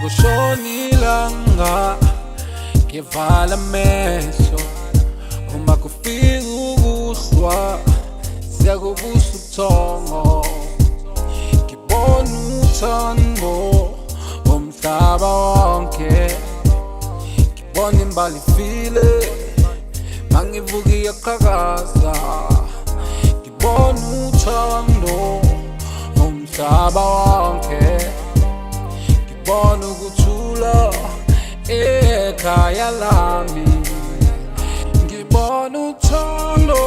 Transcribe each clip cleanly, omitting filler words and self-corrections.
kushona ilanga ngivala amehlo uma kufika ukuswa siyakubusa ubuthongo ngibona uthando umhlaba wonke ngibona imbali ifile mangivuka iyaqhakaza ngibona uthando umhlaba wonke ngibona ukuthula ekhaya lami ngibona uthando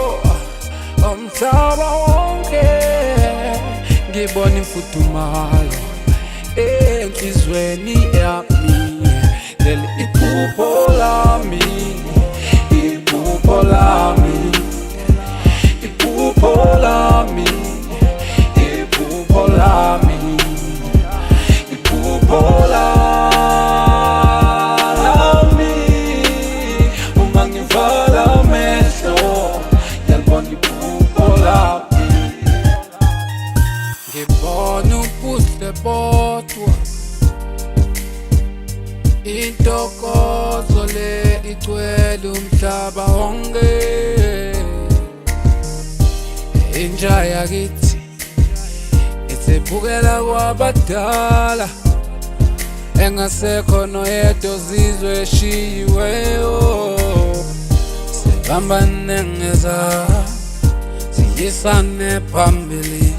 umhlaba wonke ngibona imfudumalo enhlizweni yami leli iphupho lami iphupho lami iphupho lami iphupho lami iphupho lami uma ngivala amehlo ngiyalibona iphupho lami ngibona ubuhle bodwa intokozo le igcwele umhlaba wonke inja yakithi isebukela kwabadala engasekho noyedwa ozizwe eshiyiweyo sibambane ngeza siyisane phambili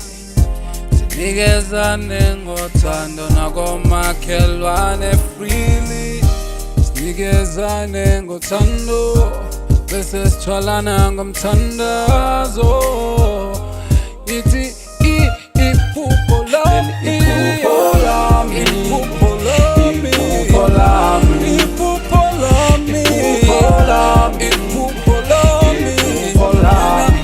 sinikezane ngothando nakomakhelwane freely sinikezane ngothando bese sithwalana ngomthandazo ithi iphupho lami iphupho lami iphupho lami iphupho lami iphupho lami iphupho lami iphupho lami iphupho lami